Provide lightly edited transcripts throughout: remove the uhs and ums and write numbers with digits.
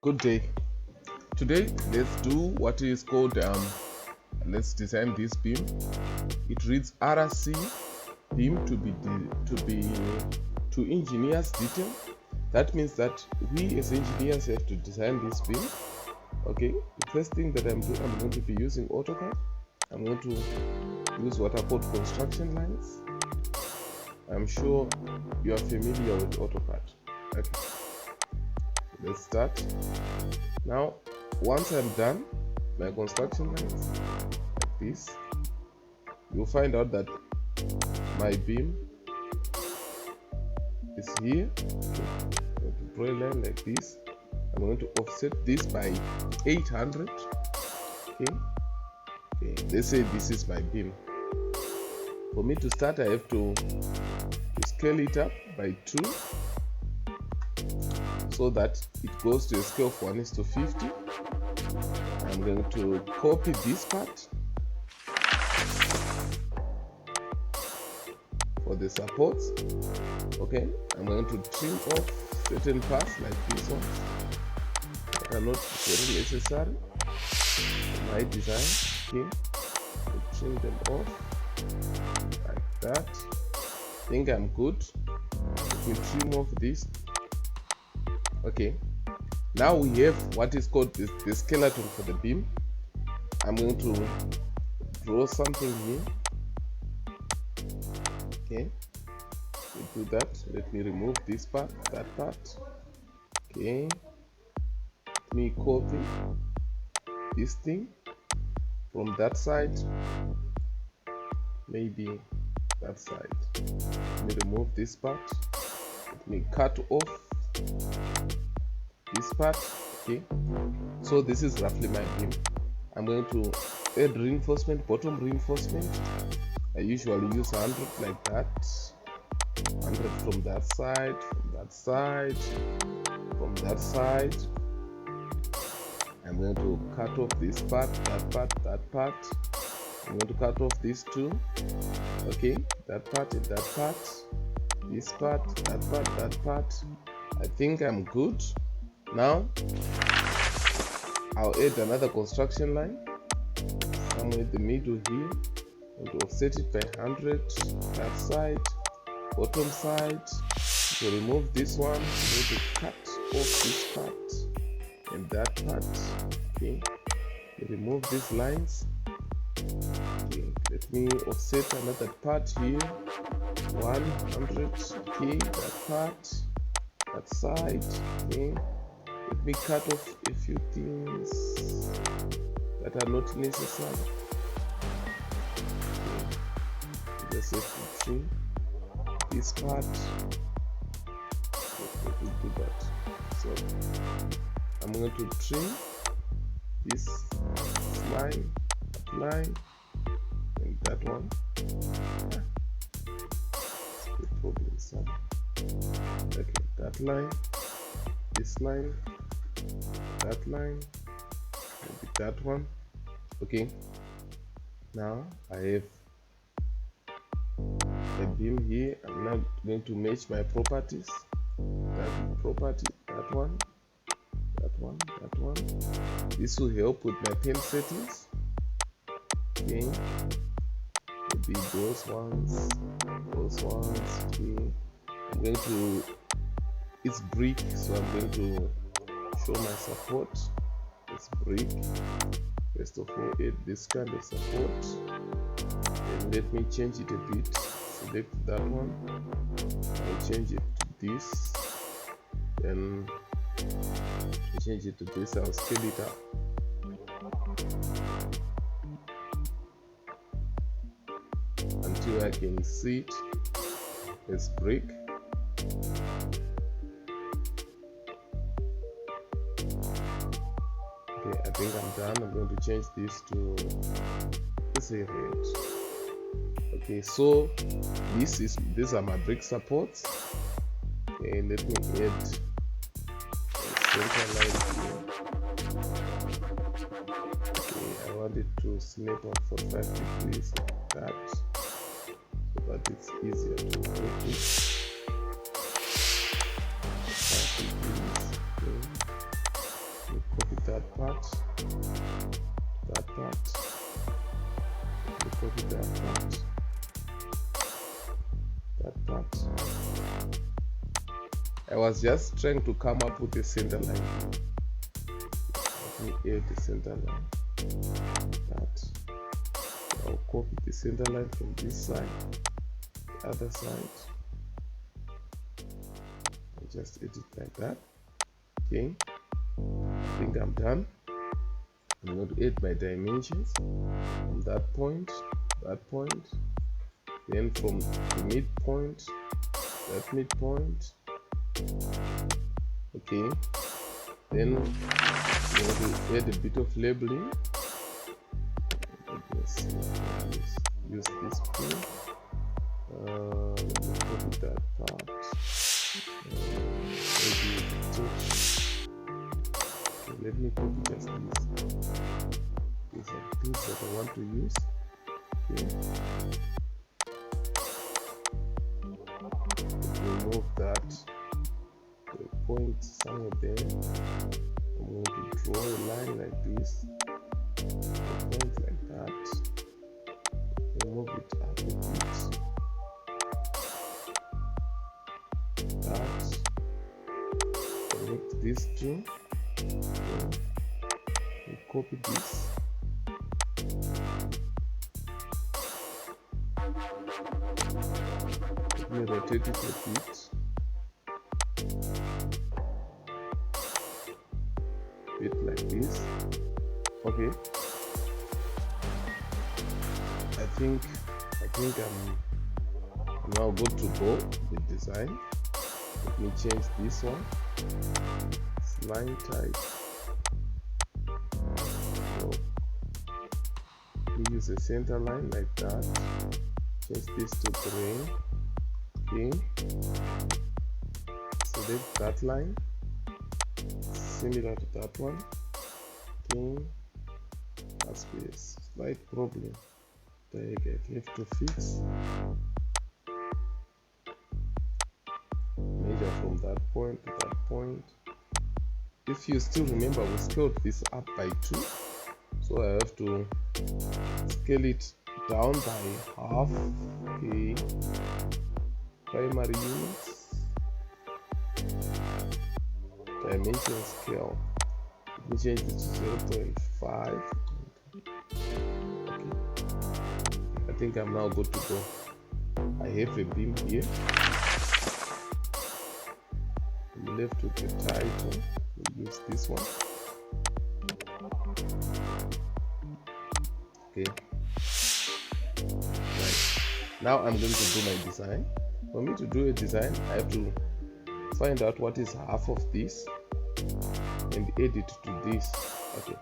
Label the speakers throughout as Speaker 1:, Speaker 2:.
Speaker 1: Good day. Today let's do what is called let's design this beam. It reads RC beam to engineers detail. That means that we as engineers have to design this beam. Okay, the first thing that I'm going to be using AutoCAD. I'm going to use what are called construction lines. I'm sure you are familiar with AutoCAD. Okay, let's start. Now, once I'm done my construction lines like this, you'll find out that my beam is here. I'm going to draw a line like this. I'm going to offset this by 800. Okay, let's say this is my beam. For me to start, I have to scale it up by 2 so that it goes to a scale of 1:50. I'm going to copy this part for the supports. Okay, I'm going to trim off certain parts like these ones that are not very necessary for my design. Okay, trim them off like that. I think I'm good. Let me trim off this. Okay, now we have what is called the skeleton for the beam. I'm going to draw something here. Okay, we do that. Let me remove this part, that part. Okay, let me copy this thing from that side, maybe that side. Let me remove this part. Let me cut off this part. Okay, so this is roughly my beam. I'm going to add reinforcement, bottom reinforcement. I usually use 100 like that, 100 from that side, from that side, from that side. I'm going to cut off this part, that part, that part. I'm going to cut off these two. Okay, that part and that part, this part, that part, that part. I think I'm good. Now I'll add another construction line somewhere in the middle here. I'm going to offset it by 100, that side, bottom side. To remove this one, I'm going to cut off this part and that part. Okay, remove these lines. Okay, let me offset another part here, 100. Okay, that part, that side. Okay, let me cut off a few things that are not necessary. Okay, just have to trim this part. Let me do that. So I'm going to trim this line, that line, and that one. The problem, son. Okay, that line, this line, that line, maybe that one. Okay, now I have a beam here. I'm now going to match my properties. That property, that one, that one, that one. This will help with my pen settings. Okay, maybe those ones. Okay, I'm going to, it's brick, so I'm going to show my support. It's brick. First of all, add this kind of support. And let me change it a bit. Select that one. I'll change it to this. Then change it to this. I'll scale it up. Until I can see it as brick. Okay, I think I'm done. I'm going to change this to, let's say, red. Okay, so these are my brick supports. Okay, let me add a center line here. Okay, I want it to snap on 45 degrees like that, so that it's easier to work with. 45 degrees. Okay. I was just trying to come up with a center line. Let me add the center line. That I'll copy the center line from this side, the other side. I'll just edit like that. Okay, I think I'm done. I'm going to add my dimensions from that point, then from the midpoint, that midpoint. Okay, then I'm going to add a bit of labeling. Let's use this pin. Let me copy that part. Maybe the touch. Okay, let me copy just this. These are things that I want to use. Okay. Remove that to a point somewhere there. I'm going to draw a line like this. A point like that. Remove it up a bit. That. Connect these two. Okay. And copy this. Let me rotate it a bit like this. Okay. I think I'm now good to go with design. Let me change this one. It's line type. So we use a center line like that. Change this to gray. Okay. Select that line. Similar to that one. Okay. Must be a slight problem that I have to fix. Measure from that point to that point. If you still remember, we scaled this up by 2, so I have to scale it down by half. Okay. Primary units. Dimension scale. Let me change it to 0.5. Okay. I think I'm now good to go. I have a beam here. I'm left with the title. We'll use this one. Okay. Right. Now I'm going to do my design. For me to do a design, I have to find out what is half of this and add it to this. Okay.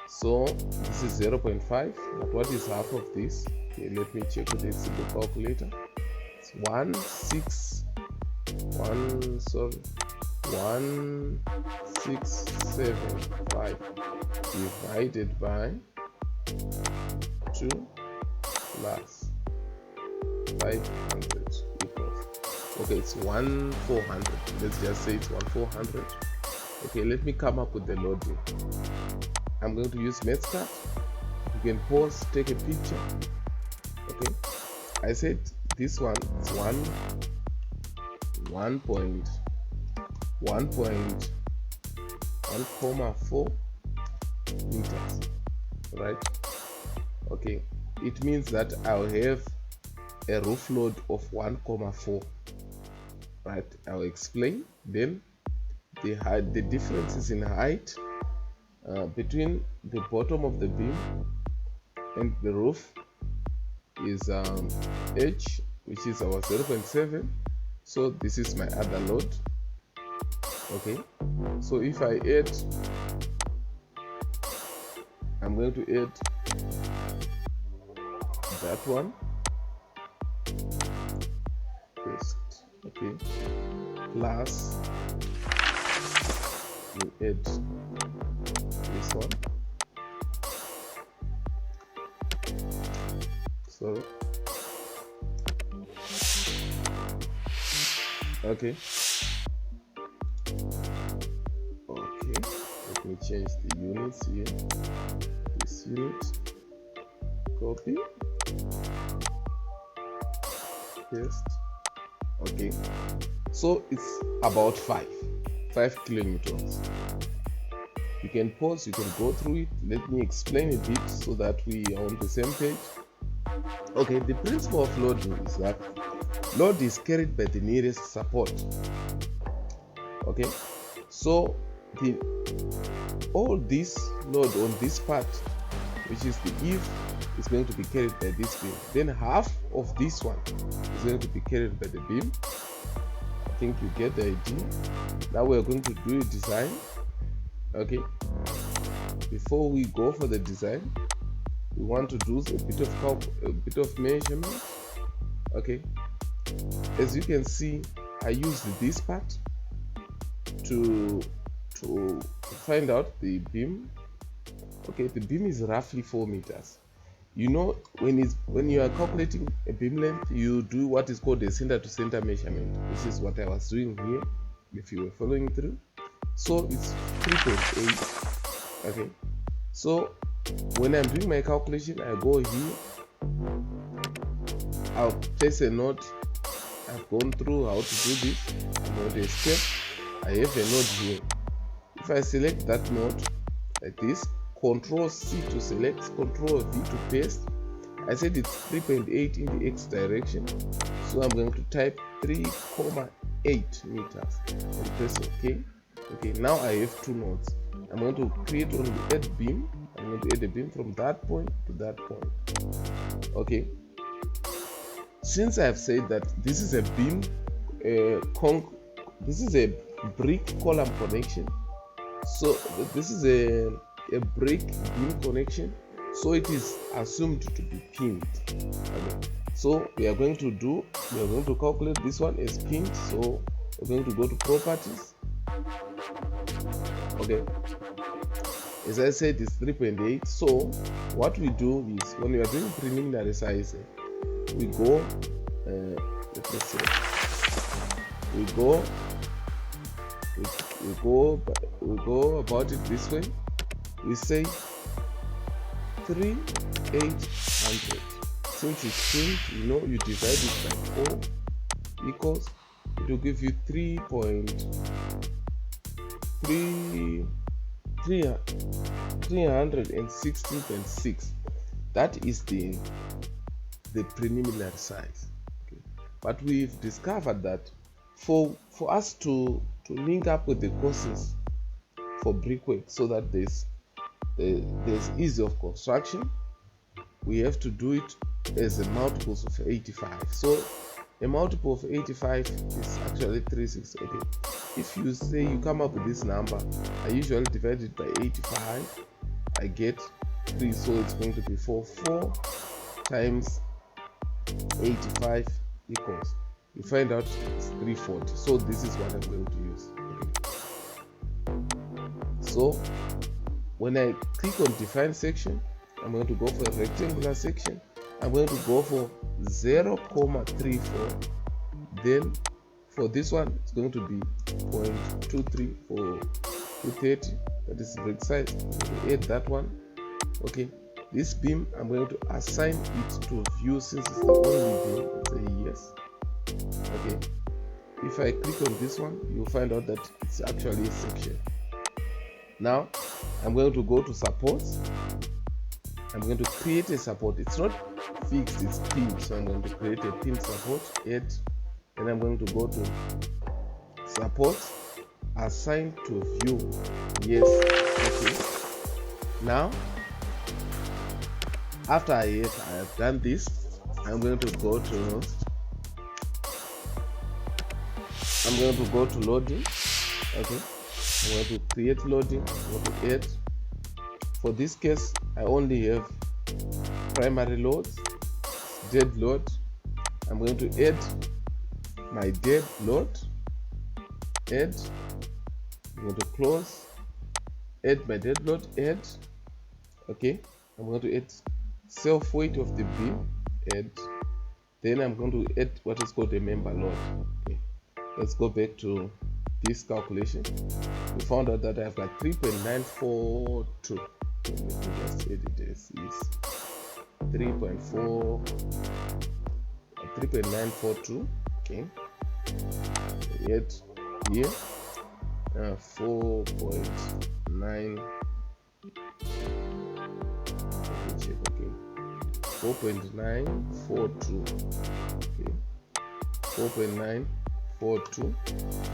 Speaker 1: So this is 0.5, but what is half of this? Okay, let me check with a simple calculator. It's 1675 divided by 2 plus 500 equals. Okay, it's 1,400. Let's just say it's 1,400. Okay, let me come up with the loading. I'm going to use MathStat. You can pause, take a picture. Okay, I said this one is 1.4 meters, right? Okay, it means that I'll have a roof load of 1.4, right? I'll explain. Then the differences in height between the bottom of the beam and the roof is h, which is our 0.7. so this is my other load. Okay, so if I add, I'm going to add that one first. Okay, plus we add this one. So okay, let me change the units here. This unit, copy, paste. Okay, so it's about 5 kilonewtons. You can pause, you can go through it. Let me explain a bit so that we are on the same page. Okay, the principle of loading is that load is carried by the nearest support. Okay, so all this load on this part, which is the eave, is going to be carried by this beam. Then half of this one is going to be carried by the beam. I think you get the idea. Now we're going to do a design. Okay, before we go for the design, we want to do a bit of measurement. Okay, as you can see, I used this part to find out the beam. Okay, the beam is roughly 4 meters. You know, when you are calculating a beam length, you do what is called a center to center measurement, which is what I was doing here if you were following through. So it's 3.8. okay, so when I'm doing my calculation, I go here, I'll place a note. I've gone through how to do this. I'm going to escape. I have a node here. If I select that node like this, Control C to select, Control V to paste. I said it's 3.8 in the X direction, so I'm going to type 3.8 meters and press OK. Okay, now I have 2 nodes. I'm going to create on the add beam. I'm going to add a beam from that point to that point. Okay, since I have said that this is a beam, this is a brick column connection, so this is a brick beam connection, so it is assumed to be pinned. Okay, so we are going to calculate this one as pinned. So we're going to go to properties. Okay, as I said, it's 3.8. so what we do is, when we are doing preliminary sizing, we go we go about it this way. We say 3,800. Since it's pinned, you know, you divide it by 4 equals, it will give you 316.6. that is the preliminary size. Okay, but we've discovered that for us to link up with the courses for brickwork, so that there's ease of construction, we have to do it as a multiples of 85. So a multiple of 85 is actually 3,680. If you say you come up with this number, I usually divide it by 85, I get 3, so it's going to be 4 times 85 equals, you find out it's 340. So this is what I'm going to use. Okay, so when I click on define section, I'm going to go for a rectangular section. I'm going to go for 0.34. Then for this one, it's going to be 0.23 for 230. That is brick size. I'm going to add that one. Okay, this beam, I'm going to assign it to view, since it's the only beam. Say yes. Okay, if I click on this one, you'll find out that it's actually a section. Now I'm going to go to supports. I'm going to create a support. It's not fixed, it's pinned, so I'm going to create a pinned support, add, and I'm going to go to support, assign to view, yes. Okay, now after I have done this, I'm going to go to loading. Okay, I'm going to create loading. I'm going to add. For this case, I only have primary loads, dead load. I'm going to add my dead load, add. I'm going to close, add my dead load, add. Okay, I'm going to add self weight of the beam, add. Then I'm going to add what is called a member load. Okay, let's go back to this calculation. We found out that I've got 3.942. Let me just edit this. Is 3.942. Okay, Yet here 4.9. Let me check again. 4.942. Okay, 4.942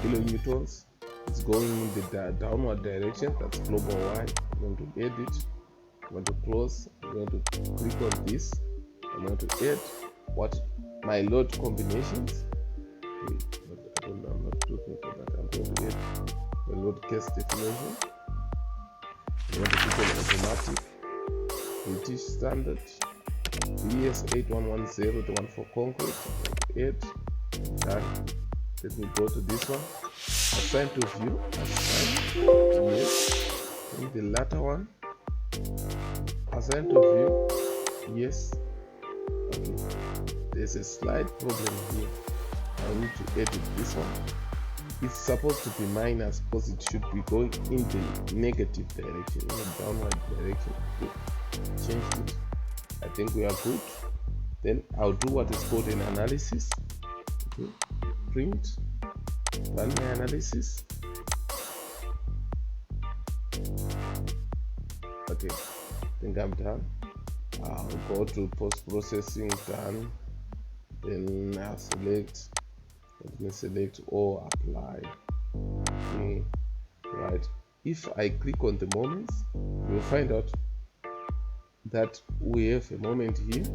Speaker 1: kilonewtons. It's going in the downward direction. That's global Y. I'm going to edit. I'm going to close. I'm going to click on this. I'm going to add what my load combinations. Wait, I'm not looking for that. I'm going to add the load case definition. I'm going to click on automatic, British standard, BS8110, the one for concrete. Add. Done. Let me go to this one. Assign to view. Assign. Yes. In the latter one. Assign to view. Yes. Okay. There's a slight problem here. I need to edit this one. It's supposed to be minus because it should be going in the negative direction, in the downward direction. Okay. Change it. I think we are good. Then I'll do what is called an analysis. Okay. Print. Run my analysis. Okay. I think I'm done. I'll go to post-processing, done. Then I'll select. Let me select or apply. Okay. Right. If I click on the moments, you'll find out that we have a moment here.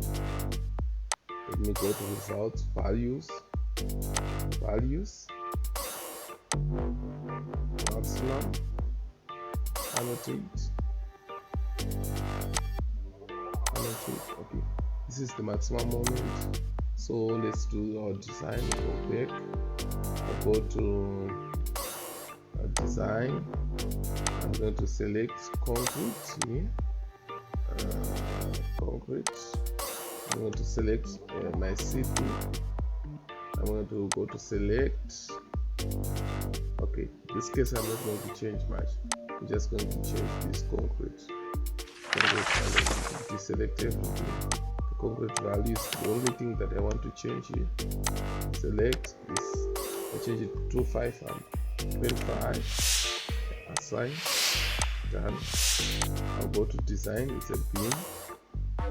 Speaker 1: Let me go to results, values, maximum, annotate. Okay, this is the maximum moment. So let's do our design. Go back. I'll go to design. I'm going to select concrete here. Concrete. I'm going to select my city. I'm going to go to select. Okay, in this case I'm not going to change much. I'm just going to change this concrete. Deselect everything. The concrete value is the only thing that I want to change here. Select this. I change it to 25 and 25. Assign. Done. I'll go to design. It's a beam.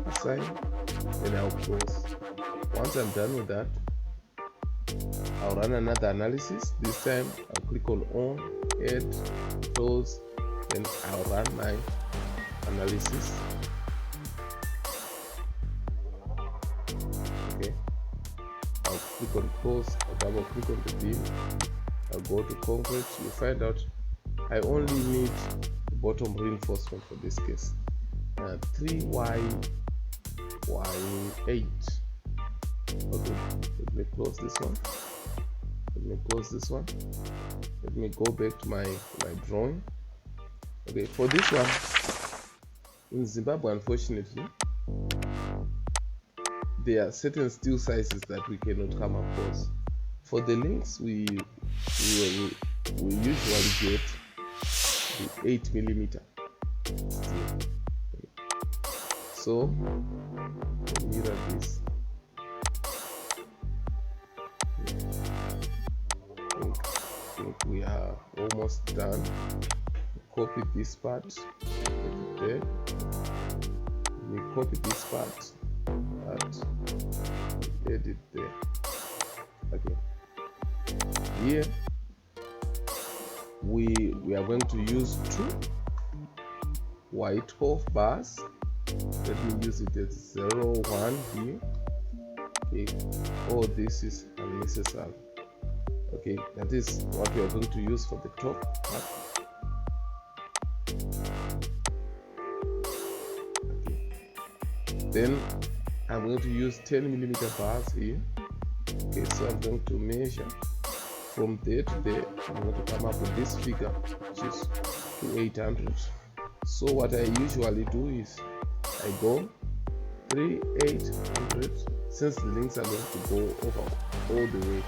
Speaker 1: Assign. Then I'll close. Once I'm done with that, I'll run another analysis. This time I'll click on add, close, then I'll run my analysis. Okay, I'll click on close, I'll double click on the beam, I'll go to concrete. You find out I only need the bottom reinforcement for this case, 3y8. Okay, let me close this one. Let me go back to my drawing. Okay, for this one in Zimbabwe, unfortunately there are certain steel sizes that we cannot come across. For the links we usually get the 8mm steel. Okay. So we'll mirror this. I think we are almost done. Copy this part, put it there. We copy this part, edit there. Okay. Here we are going to use 2 white half bars. Let me use it as 0, 1 here. Okay. All this is unnecessary. Okay, that is what we are going to use for the top part. Okay. Then I'm going to use 10mm bars here. Okay, so I'm going to measure from there to there. I'm going to come up with this figure, which is 2800. So what I usually do is I go 3800. Since the links are going to go over all the way,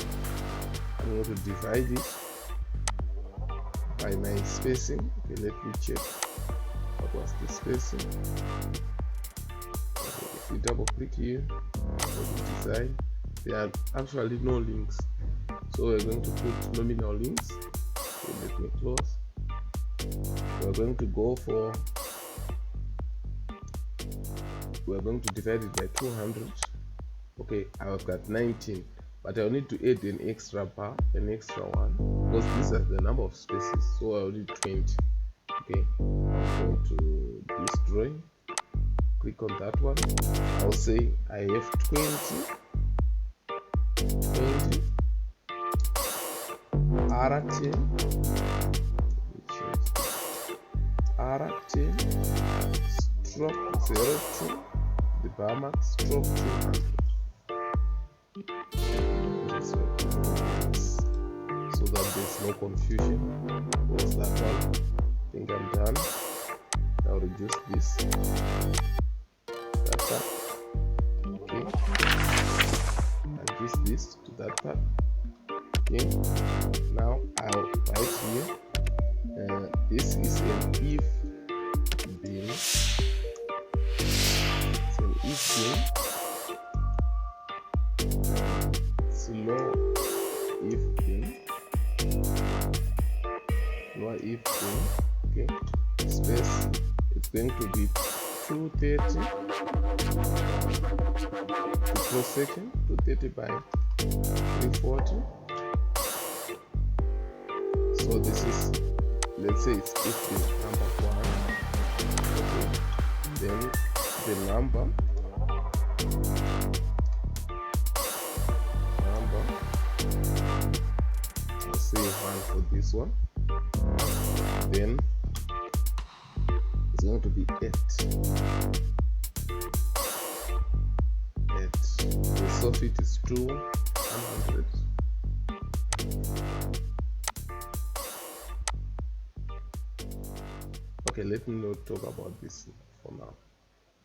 Speaker 1: I'm going to divide it by my spacing. Okay, let me check what was the spacing. Okay, if we double click here, go to design, there are actually no links. So we're going to put nominal links. Okay, let me close. We're going to go for, we're going to divide it by 200. Okay, I've got 19, but I'll need to add an extra bar, an extra one, because these are the number of spaces, so I'll need 20. Okay, I'll go to this drawing, click on that one. I'll say I have 20 R10, R10 stroke 02, the bar mark stroke 200. So that there's no confusion. Close that one. I think I'm done. I'll reduce this. That part. Okay. Adjust this to that part. Okay. Now I'll write here. This is an if bin. It's an if bin. It's low if bin. Lower if bin. Okay. Space. It's going to be 230 cross section, 230 by 340. So this is, let's say it's if bin number 1. Okay. Then the number I'll say 1 for this one. Then it's going to be 8. The soffit is 100. Okay, let me not talk about this for now.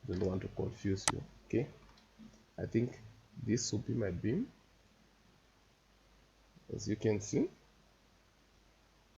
Speaker 1: I don't want to confuse you. Okay, I think this will be my beam, as you can see.